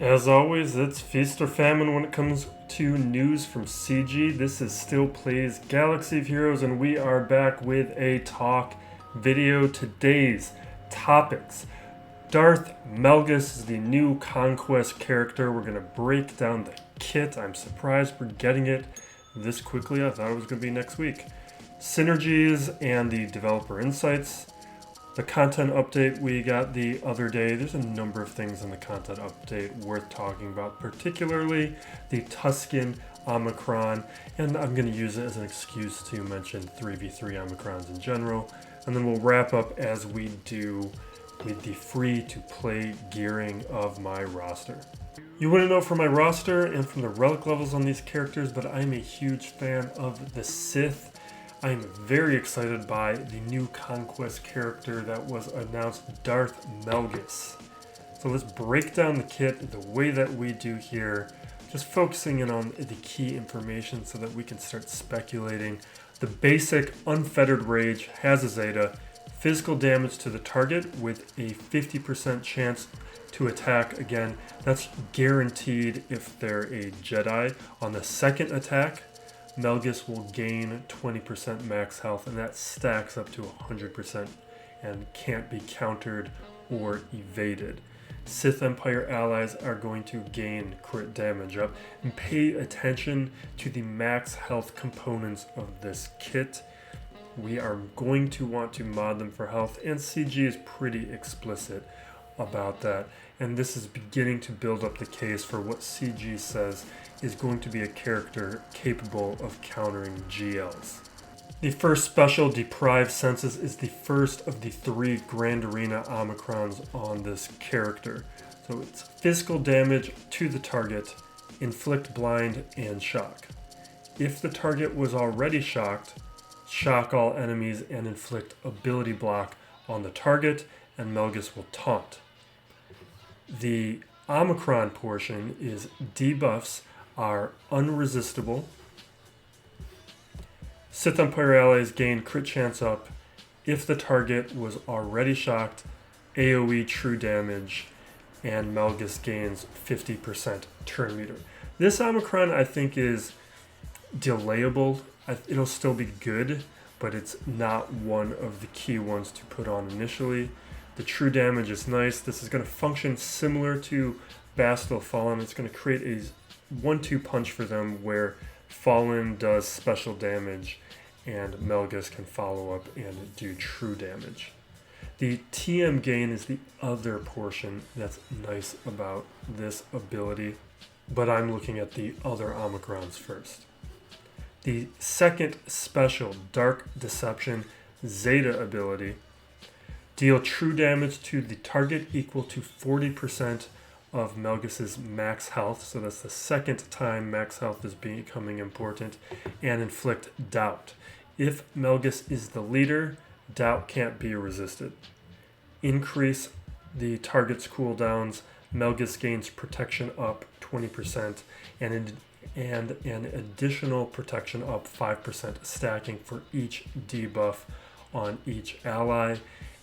As always, it's feast or famine when it comes to news from CG. This is Still Plays Galaxy of Heroes, and we are back with a talk video. Today's topics: Darth Malgus is the new Conquest character. We're going to break down the kit. I'm surprised we're getting it this quickly. I thought it was going to be next week. Synergies and the developer insights. The content update we got the other day. There's a number of things in the content update worth talking about, particularly the Tusken Omicron, and I'm going to use it as an excuse to mention 3v3 Omicrons in general, and then we'll wrap up as we do with the free-to-play gearing of my roster. You wouldn't know from my roster and from the relic levels on these characters, but I'm a huge fan of the Sith. I'm very excited by the new Conquest character that was announced, Darth Malgus. So let's break down the kit the way that we do here, just focusing in on the key information so that we can start speculating. The basic Unfettered Rage has a Zeta, physical damage to the target with a 50% chance to attack. Again, that's guaranteed if they're a Jedi. On the second attack, Malgus will gain 20% max health, and that stacks up to 100% and can't be countered or evaded. Sith Empire allies are going to gain crit damage up, and pay attention to the max health components of this kit. We are going to want to mod them for health, and CG is pretty explicit about that. And this is beginning to build up the case for what CG says is going to be a character capable of countering GLs. The first special, Deprived Senses, is the first of the 3 Grand Arena Omicrons on this character. So it's physical damage to the target, inflict blind, and shock. If the target was already shocked, shock all enemies and inflict ability block on the target, and Malgus will taunt. The Omicron portion is debuffs are unresistible. Sith Empire allies gain crit chance up if the target was already shocked, AoE true damage, and Malgus gains 50% turn meter. This Omicron I think is delayable. It'll still be good, but it's not one of the key ones to put on initially. The true damage is nice. This is going to function similar to Bastille Fallen. It's going to create a 1-2 punch for them where Fallen does special damage and Malgus can follow up and do true damage. The TM gain is the other portion that's nice about this ability, but I'm looking at the other Omicrons first. The second special, Dark Deception Zeta ability, deal true damage to the target equal to 40% of Malgus's max health, so that's the second time max health is becoming important, and inflict doubt. If Malgus is the leader, doubt can't be resisted. Increase the target's cooldowns. Malgus gains protection up 20% and an additional protection up 5%, stacking for each debuff on each ally.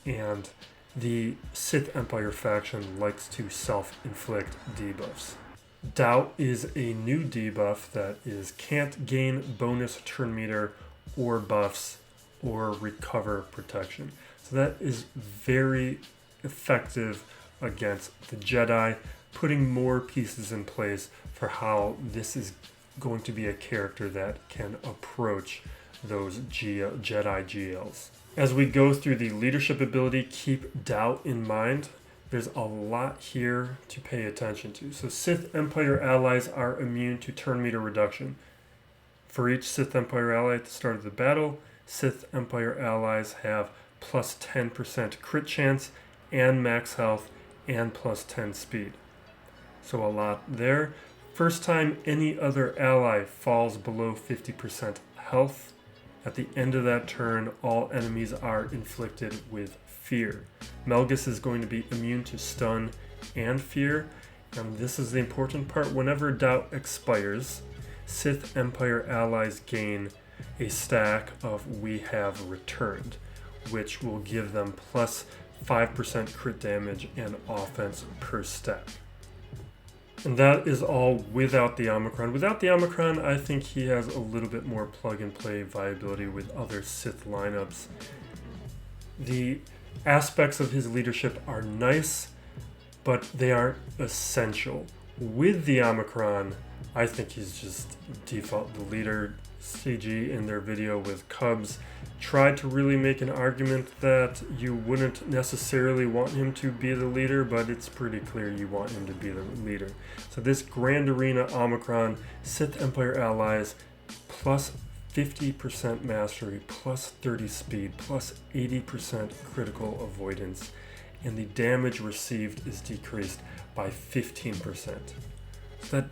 And the Sith Empire faction likes to self-inflict debuffs. Doubt is a new debuff that can't gain bonus turn meter or buffs or recover protection. So that is very effective against the Jedi, putting more pieces in place for how this is going to be a character that can approach those Jedi GLs. As we go through the leadership ability, keep doubt in mind. There's a lot here to pay attention to. So Sith Empire allies are immune to turn meter reduction. For each Sith Empire ally at the start of the battle, Sith Empire allies have plus 10% crit chance and max health and plus 10 speed. So a lot there. First time any other ally falls below 50% health, at the end of that turn, all enemies are inflicted with fear. Malgus is going to be immune to stun and fear, and this is the important part. Whenever doubt expires, Sith Empire allies gain a stack of We Have Returned, which will give them plus 5% crit damage and offense per stack. And that is all without the Omicron. Without the Omicron, I think he has a little bit more plug-and-play viability with other Sith lineups. The aspects of his leadership are nice, but they aren't essential. With the Omicron, I think he's just default the leader. CG in their video with Cubs tried to really make an argument that you wouldn't necessarily want him to be the leader, but it's pretty clear you want him to be the leader. So this Grand Arena Omicron, Sith Empire allies, plus 50% mastery, plus 30 speed, plus 80% critical avoidance, and the damage received is decreased by 15%. So that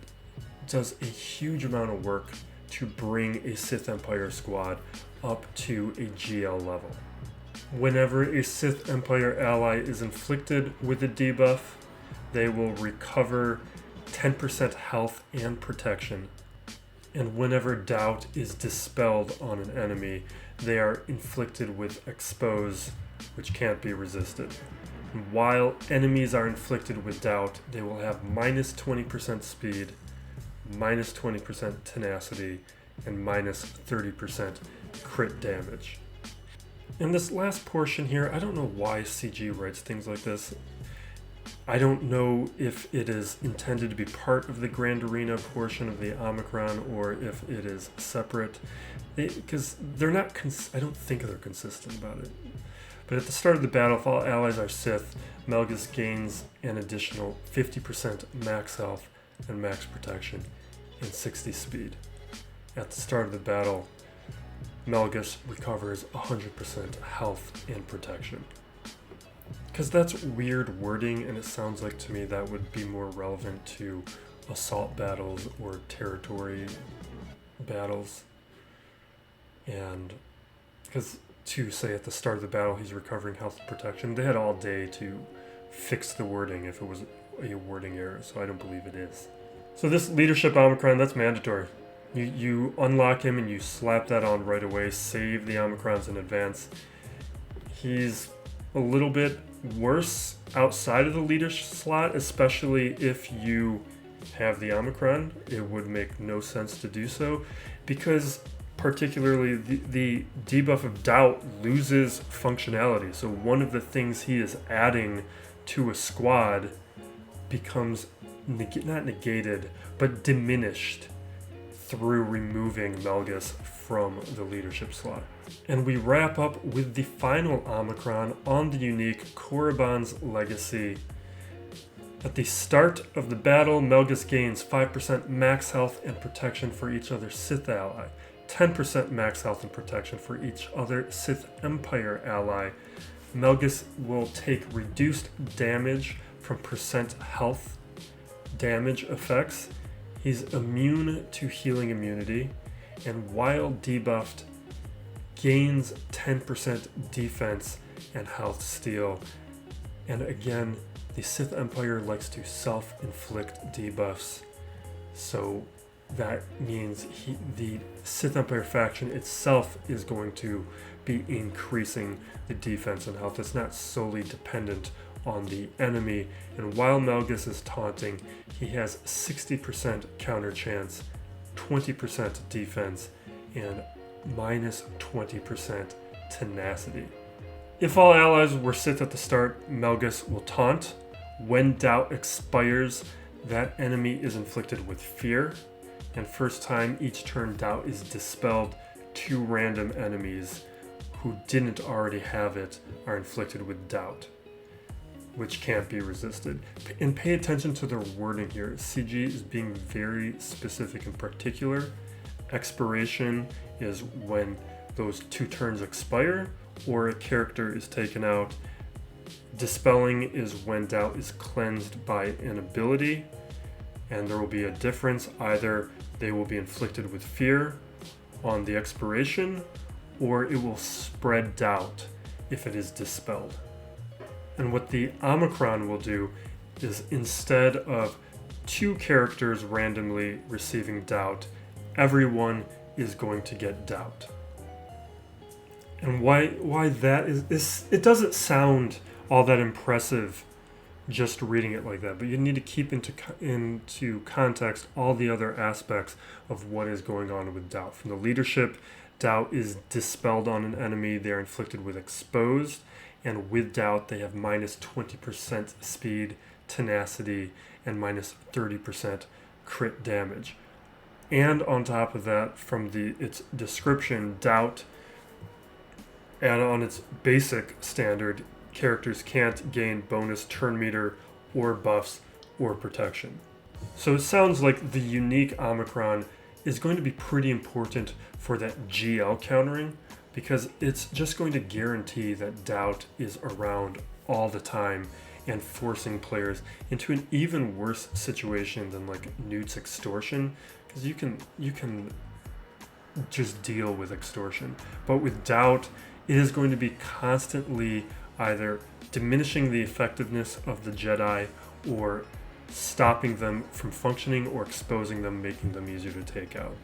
does a huge amount of work to bring a Sith Empire squad up to a GL level. Whenever a Sith Empire ally is inflicted with a debuff, they will recover 10% health and protection. And whenever doubt is dispelled on an enemy, they are inflicted with expose, which can't be resisted. While enemies are inflicted with doubt, they will have minus 20% speed, minus 20% tenacity, and minus 30% crit damage. In this last portion here, I don't know why CG writes things like this. I don't know if it is intended to be part of the Grand Arena portion of the Omicron or if it is separate, because they're not, I don't think they're consistent about it. But at the start of the battle, if all allies are Sith, Malgus gains an additional 50% max health and max protection and 60 speed. At the start of the battle, Malgus recovers 100% health and protection. Because that's weird wording, and it sounds like to me that would be more relevant to assault battles or territory battles. And because to say at the start of the battle he's recovering health and protection, they had all day to fix the wording if it was a wording error, so I don't believe it is. So this leadership Omicron, that's mandatory. You unlock him and you slap that on right away, save the Omicrons in advance. He's a little bit worse outside of the leader slot, especially if you have the Omicron. It would make no sense to do so, because particularly the debuff of doubt loses functionality. So one of the things he is adding to a squad becomes not negated, but diminished through removing Malgus from the leadership slot. And we wrap up with the final Omicron on the unique Korriban's Legacy. At the start of the battle, Malgus gains 5% max health and protection for each other Sith ally, 10% max health and protection for each other Sith Empire ally. Malgus will take reduced damage from percent health damage effects. He's immune to healing immunity, and while debuffed, gains 10% defense and health steal. And again, the Sith Empire likes to self-inflict debuffs, so that means the Sith Empire faction itself is going to be increasing the defense and health. It's not solely dependent on the enemy, and while Malgus is taunting, he has 60% counter chance, 20% defense, and minus 20% tenacity. If all allies were Sith at the start, Malgus will taunt. When doubt expires, that enemy is inflicted with fear, and first time each turn doubt is dispelled, 2 random enemies who didn't already have it are inflicted with doubt, which can't be resisted. And pay attention to the wording here. CG is being very specific and particular. Expiration is when those 2 turns expire or a character is taken out. Dispelling is when doubt is cleansed by an ability, and there will be a difference. Either they will be inflicted with fear on the expiration, or it will spread doubt if it is dispelled. And what the Omicron will do is, instead of 2 characters randomly receiving doubt, everyone is going to get doubt. And why that is it doesn't sound all that impressive just reading it like that, but you need to keep into context all the other aspects of what is going on with doubt. From the leadership, doubt is dispelled on an enemy, they're inflicted with exposed, and with doubt they have minus 20% speed, tenacity, and minus 30% crit damage. And on top of that, from its description, doubt, and on its basic standard, characters can't gain bonus turn meter or buffs or protection. So it sounds like the unique Omicron is going to be pretty important for that GL countering, because it's just going to guarantee that doubt is around all the time and forcing players into an even worse situation than like Newt's extortion, because you can just deal with extortion. But with doubt, it is going to be constantly either diminishing the effectiveness of the Jedi or stopping them from functioning or exposing them, making them easier to take out.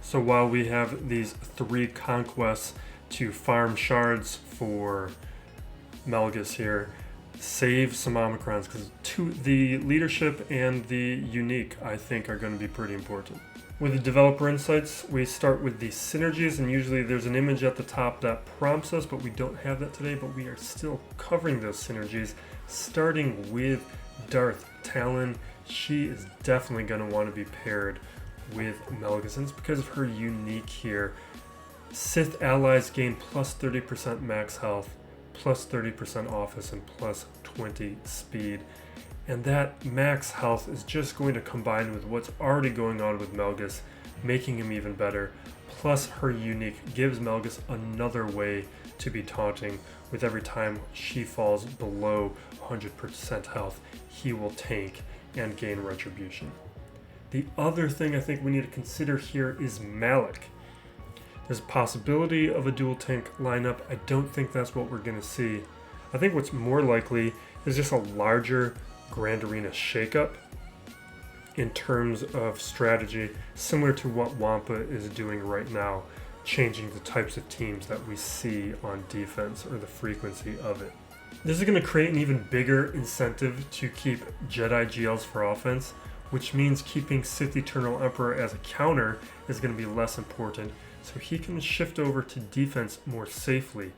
So while we have these 3 conquests to farm shards for Malgus here, save some Omicrons, because the leadership and the unique, I think, are going to be pretty important. With the developer insights, we start with the synergies, and usually there's an image at the top that prompts us, but we don't have that today, but we are still covering those synergies, starting with Darth Talon. She is definitely going to want to be paired with Malgus, and it's because of her unique here. Sith allies gain plus 30% max health, plus 30% office, and plus 20 speed. And that max health is just going to combine with what's already going on with Malgus, making him even better. Plus her unique gives Malgus another way to be taunting. With every time she falls below 100% health, he will tank and gain retribution. The other thing I think we need to consider here is Malak. There's a possibility of a dual tank lineup. I don't think that's what we're going to see. I think what's more likely is just a larger Grand Arena shakeup in terms of strategy, similar to what Wampa is doing right now, changing the types of teams that we see on defense or the frequency of it. This is going to create an even bigger incentive to keep Jedi GLs for offense, which means keeping Sith Eternal Emperor as a counter is going to be less important, so he can shift over to defense more safely.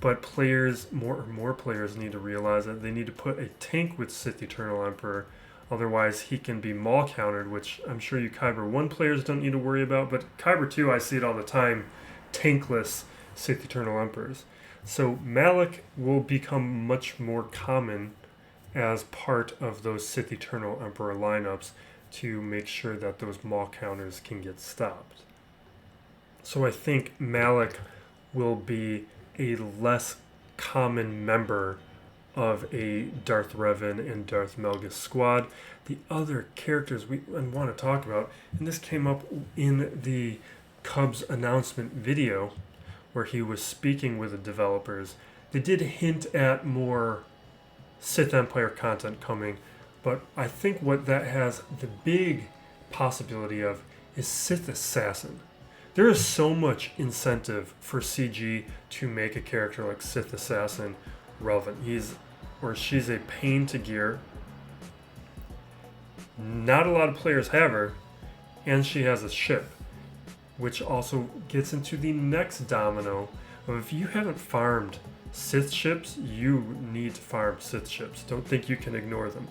But more players need to realize that they need to put a tank with Sith Eternal Emperor, otherwise he can be maul countered, which I'm sure you Kyber 1 players don't need to worry about, but Kyber 2 I see it all the time, tankless Sith Eternal Emperors. So Malak will become much more common as part of those Sith Eternal Emperor lineups to make sure that those maul counters can get stopped. So I think Malak will be a less common member of a Darth Revan and Darth Malgus squad. The other characters we want to talk about, and this came up in the Cubs announcement video where he was speaking with the developers, they did hint at more Sith Empire content coming, but I think what that has the big possibility of is Sith Assassin. There is so much incentive for CG to make a character like Sith Assassin relevant. She's a pain to gear. Not a lot of players have her, and she has a ship, which also gets into the next domino of if you haven't farmed Sith ships, you need to farm Sith ships. Don't think you can ignore them.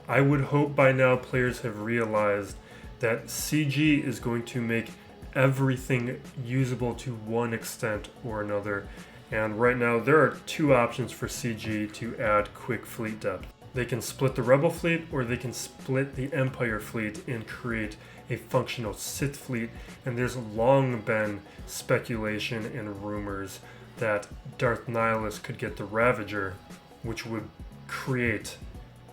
I would hope by now players have realized that CG is going to make everything usable to one extent or another, and right now there are 2 options for CG to add quick fleet depth. They can split the Rebel fleet, or they can split the Empire fleet and create a functional Sith fleet, and there's long been speculation and rumors that Darth Nihilus could get the Ravager, which would create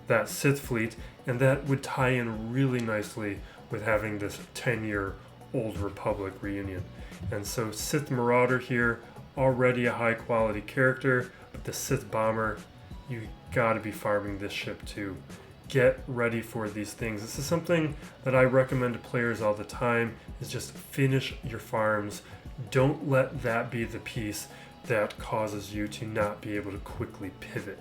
that Sith fleet, and that would tie in really nicely with having this 10-year Old Republic reunion. And so Sith Marauder here, already a high quality character, but the Sith Bomber, you gotta be farming this ship too. Get ready for these things. This is something that I recommend to players all the time, is just finish your farms. Don't let that be the piece that causes you to not be able to quickly pivot.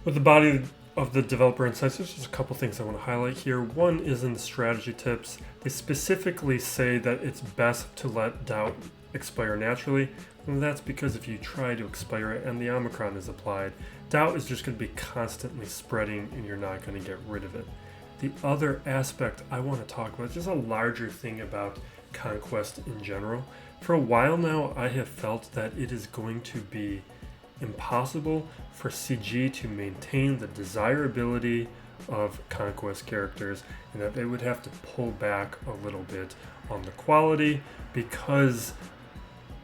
With the body of the developer insights, there's just a couple things I want to highlight here. One is in the strategy tips. They specifically say that it's best to let doubt expire naturally. And that's because if you try to expire it and the Omicron is applied, doubt is just going to be constantly spreading and you're not going to get rid of it. The other aspect I want to talk about is just a larger thing about Conquest in general. For a while now, I have felt that it is going to be impossible for CG to maintain the desirability of Conquest characters, and that they would have to pull back a little bit on the quality because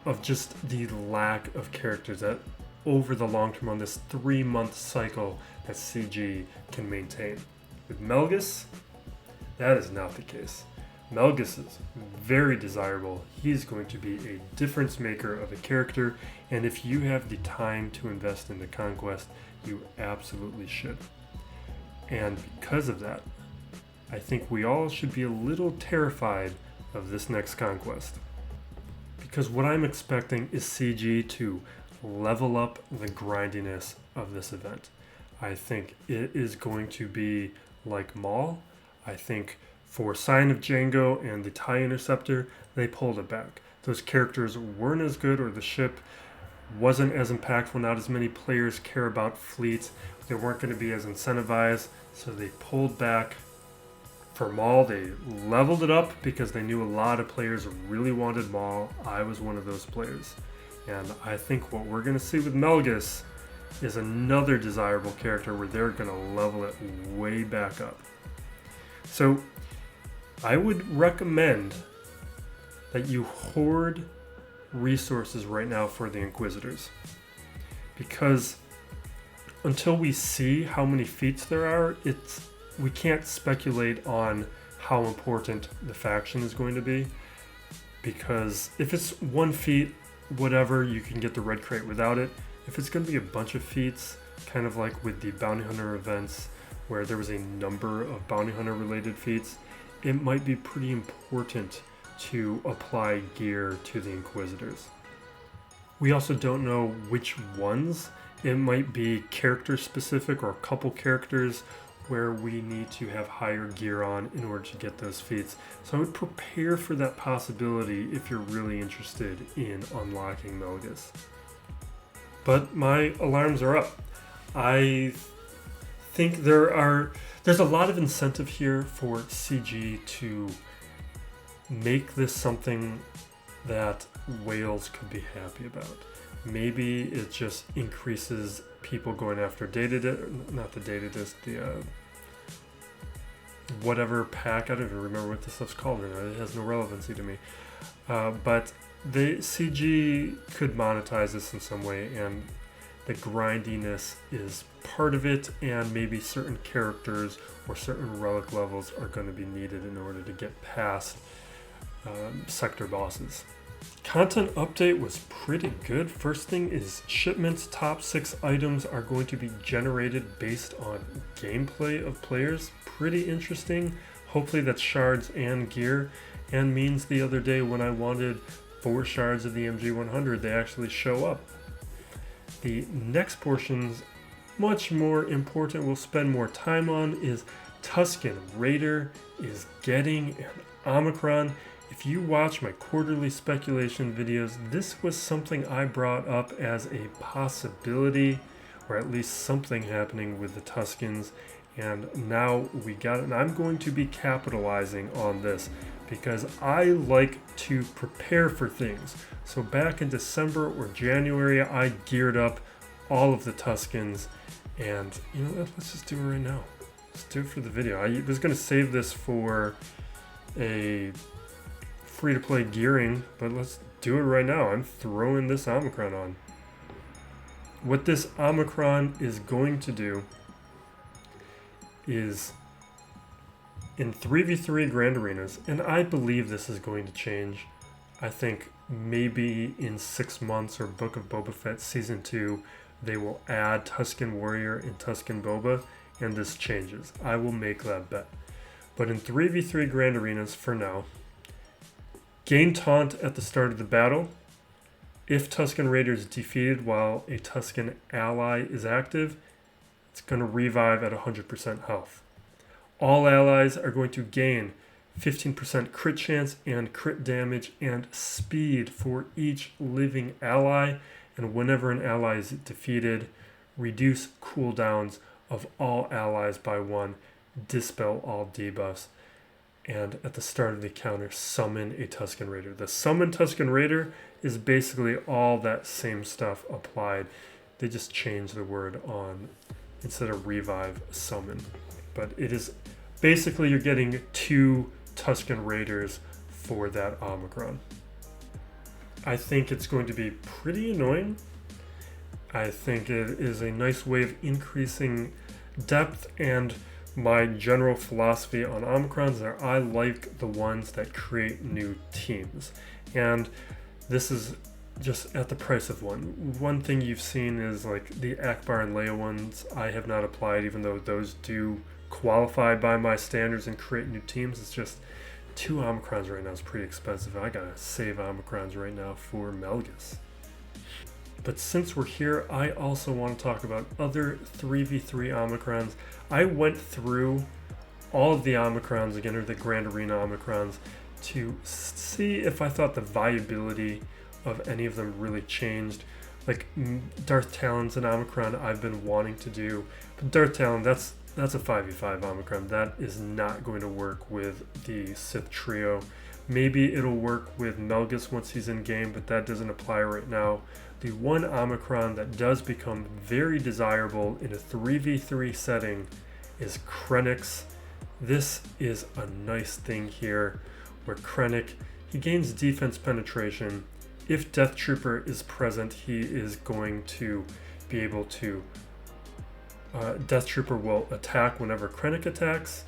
of just the lack of characters that over the long term on this 3-month cycle that CG can maintain. With Malgus, that is not the case. Malgus is very desirable. He's going to be a difference maker of a character, and if you have the time to invest in the Conquest, you absolutely should. And because of that, I think we all should be a little terrified of this next Conquest. Because what I'm expecting is CG to level up the grindiness of this event. I think it is going to be like Maul. I think for Sign of Django and the TIE Interceptor, they pulled it back. Those characters weren't as good, or the ship wasn't as impactful. Not as many players care about fleets. They weren't going to be as incentivized, so they pulled back. For Maul, they leveled it up because they knew a lot of players really wanted Maul. I was one of those players. And I think what we're going to see with Malgus is another desirable character where they're going to level it way back up. So I would recommend that you hoard resources right now for the Inquisitors, because until we see how many feats there are, we can't speculate on how important the faction is going to be, because if it's one feat, whatever, you can get the red crate without it. If it's going to be a bunch of feats, kind of like with the bounty hunter events where there was a number of bounty hunter related feats, it might be pretty important to apply gear to the Inquisitors. We also don't know which ones. It might be character specific or a couple characters where we need to have higher gear on in order to get those feats. So I would prepare for that possibility if you're really interested in unlocking Malgus. But my alarms are up. I think there's a lot of incentive here for CG to make this something that whales could be happy about. Maybe it just increases people going after whatever pack. I don't even remember what this stuff's called right now. It has no relevancy to me. But the CG could monetize this in some way, and the grindiness is part of it, and maybe certain characters or certain relic levels are going to be needed in order to get past sector bosses. Content update was pretty good. First thing is shipments. Top 6 items are going to be generated based on gameplay of players. Pretty interesting. Hopefully that's shards and gear, and means the other day when I wanted 4 shards of the MG100, they actually show up. The next portion's much more important, we'll spend more time on, is Tusken Raider is getting an Omicron. If you watch my quarterly speculation videos, this was something I brought up as a possibility, or at least something happening with the Tuskens, and now we got it. And I'm going to be capitalizing on this because I like to prepare for things. So back in December or January, I geared up all of the Tuskens, and you know what, let's just do it right now. Let's do it for the video. I was going to save this for a free-to-play gearing, but let's do it right now. I'm throwing this Omicron on. What this Omicron is going to do is, in 3v3 Grand Arenas, and I believe this is going to change. I think maybe in 6 months or Book of Boba Fett Season 2, they will add Tusken Warrior and Tusken Boba, and this changes. I will make that bet. But in 3v3 Grand Arenas, for now, gain taunt at the start of the battle. If Tusken Raider is defeated while a Tusken ally is active, It's going to revive at 100% health. All allies are going to gain 15% crit chance and crit damage and speed for each living ally. And whenever an ally is defeated, reduce cooldowns of all allies by 1, dispel all debuffs, and at the start of the counter, summon a Tusken Raider. The summon Tusken Raider is basically all that same stuff applied. They just changed the word on, instead of revive, summon. But it is basically, you're getting 2 Tusken Raiders for that Omicron. I think it's going to be pretty annoying. I think it is a nice way of increasing depth, and my general philosophy on Omicrons are I like the ones that create new teams. And this is just at the price of 1. One thing you've seen is like the Akbar and Leia ones I have not applied, even though those do qualify by my standards and create new teams. It's just 2 Omicrons right now is pretty expensive. I gotta save Omicrons right now for Malgus. But since we're here, I also want to talk about other 3v3 Omicrons. I went through all of the Omicrons again, or the Grand Arena Omicrons, to see if I thought the viability of any of them really changed. Like Darth Talon's an Omicron I've been wanting to do, but Darth Talon, that's a 5v5 Omicron. That is not going to work with the Sith trio. Maybe it'll work with Malgus once he's in game, but that doesn't apply right now. The one Omicron that does become very desirable in a 3v3 setting is Krennic's. This is a nice thing here, where Krennic, he gains defense penetration. If Death Trooper is present, he is going to be able to... Death Trooper will attack whenever Krennic attacks.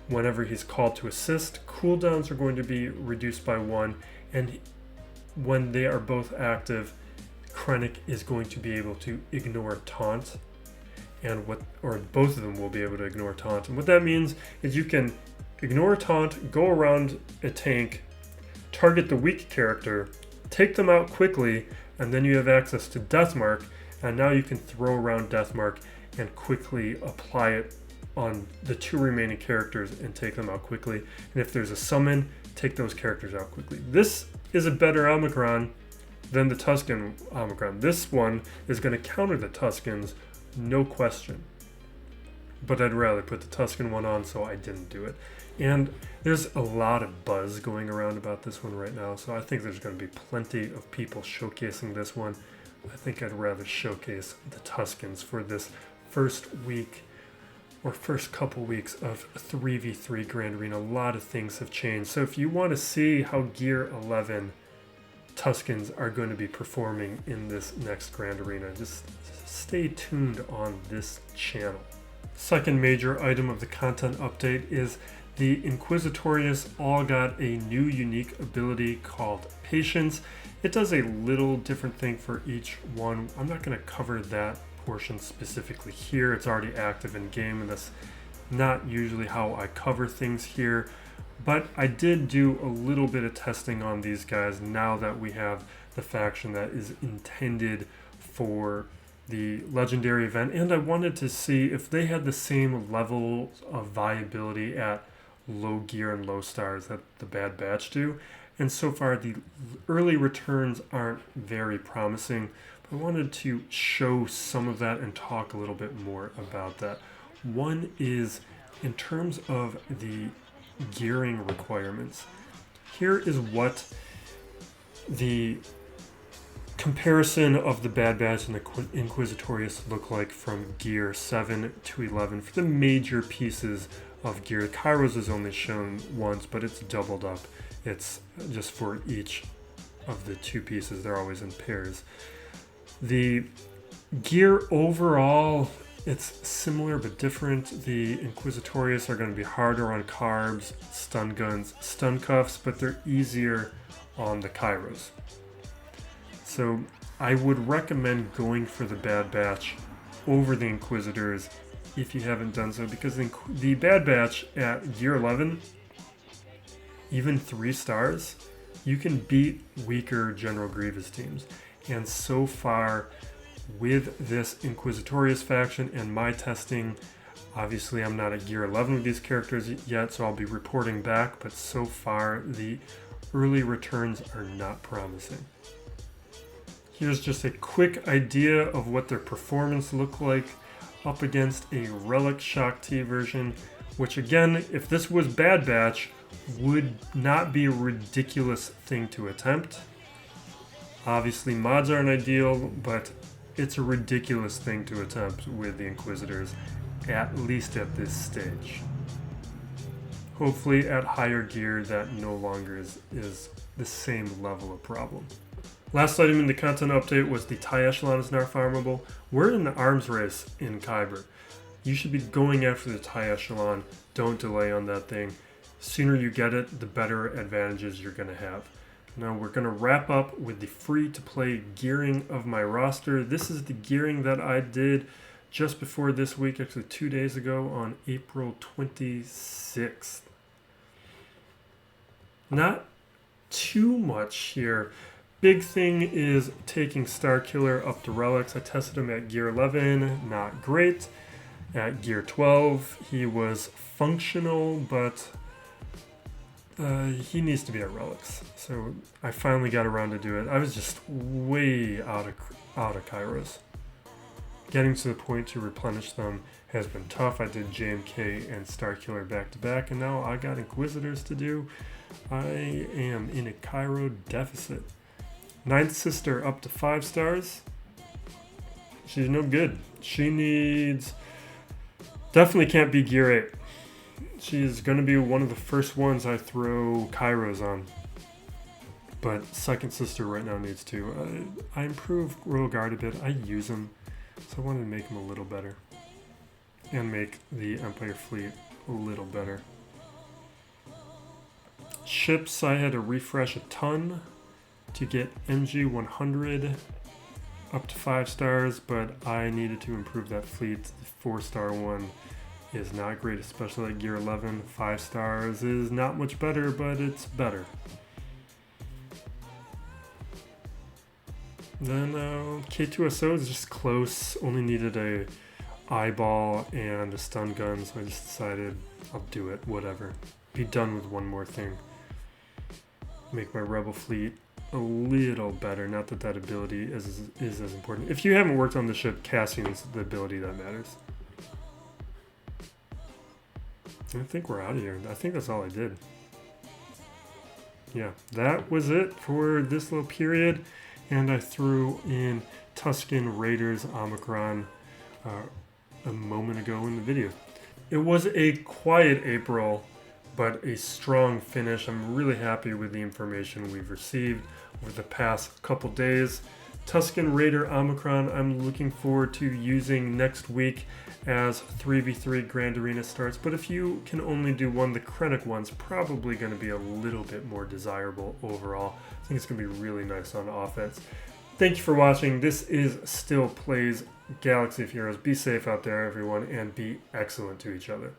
Whenever he's called to assist, cooldowns are going to be reduced by 1, and when they are both active, Krennic is going to be able to ignore taunt, or both of them will be able to ignore taunt. And what that means is you can ignore taunt, go around a tank, target the weak character, take them out quickly, and then you have access to Deathmark, and now you can throw around Deathmark and quickly apply it on the 2 remaining characters and take them out quickly. And if there's a summon, take those characters out quickly. This is a better Omicron than the Tusken Omicron. This one is going to counter the Tuskens, no question. But I'd rather put the Tusken one on, so I didn't do it. And there's a lot of buzz going around about this one right now, so I think there's going to be plenty of people showcasing this one. I think I'd rather showcase the Tuskens for this first week or first couple weeks of 3v3 Grand Arena. A lot of things have changed. So if you want to see how Gear 11 Tuskens are going to be performing in this next Grand Arena, just stay tuned on this channel. Second major item of the content update is the Inquisitorious all got a new unique ability called Patience. It does a little different thing for each one. I'm not going to cover that portion specifically here. It's already active in game, and that's not usually how I cover things here. But I did do a little bit of testing on these guys now that we have the faction that is intended for the legendary event, and I wanted to see if they had the same level of viability at low gear and low stars that the Bad Batch do. And so far the early returns aren't very promising, but I wanted to show some of that and talk a little bit more about that. One is in terms of the gearing requirements. Here is what the comparison of the Bad Batch and the Inquisitorious look like from gear 7 to 11 for the major pieces of gear. Kairos is only shown once, but it's doubled up. It's just for each of the 2 pieces. They're always in pairs. The gear overall, it's similar but different. The Inquisitorious are going to be harder on carbs, stun guns, stun cuffs, but they're easier on the Kairos. So I would recommend going for the Bad Batch over the Inquisitors if you haven't done so, because the Bad Batch at gear 11, even 3 stars, you can beat weaker General Grievous teams. And so far, with this Inquisitorious faction and my testing. Obviously, I'm not at gear 11 with these characters yet, so I'll be reporting back, but so far the early returns are not promising. Here's just a quick idea of what their performance looked like up against a Relic Shock T version, which again, if this was Bad Batch, would not be a ridiculous thing to attempt. Obviously, mods aren't ideal, but it's a ridiculous thing to attempt with the Inquisitors, at least at this stage. Hopefully at higher gear that no longer is the same level of problem. Last item in the content update was the TIE Echelon is now farmable. We're in the arms race in Kyber. You should be going after the TIE Echelon. Don't delay on that thing. Sooner you get it, the better advantages you're going to have. Now we're going to wrap up with the free-to-play gearing of my roster. This is the gearing that I did just before this week, actually 2 days ago on April 26th. Not too much here. Big thing is taking Starkiller up to relics. I tested him at gear 11, not great. At gear 12, he was functional, but he needs to be at relics. So I finally got around to do it. I was just way out of Kairos. Getting to the point to replenish them has been tough. I did JMK and Starkiller back to back, and now I got Inquisitors to do. I am in a Cairo deficit. Ninth Sister up to 5 stars. She's no good. She needs... Definitely can't be gear 8. She's going to be one of the first ones I throw Kairos on. But Second Sister right now needs to. I improve Royal Guard a bit. I use him. So I wanted to make him a little better. And make the Empire fleet a little better. Ships, I had to refresh a ton to get MG 100 up to 5 stars, but I needed to improve that fleet. The 4-star one is not great, especially at gear 11. 5 stars is not much better, but it's better. Then K2SO is just close, only needed a eyeball and a stun gun, so I just decided I'll do it, whatever. Be done with one more thing. Make my rebel fleet a little better. Not that that ability is as important. If you haven't worked on the ship, Cassian is the ability that matters. I think we're out of here. I think that's all I did. Yeah, that was it for this little period. And I threw in Tusken Raiders Omicron a moment ago in the video. It was a quiet April, but a strong finish. I'm really happy with the information we've received over the past couple days. Tusken Raider Omicron, I'm looking forward to using next week as 3v3 Grand Arena starts. But if you can only do one, the Krennic one's probably going to be a little bit more desirable overall. I think it's going to be really nice on offense. Thank you for watching. This is Still Plays Galaxy of Heroes. Be safe out there, everyone, and be excellent to each other.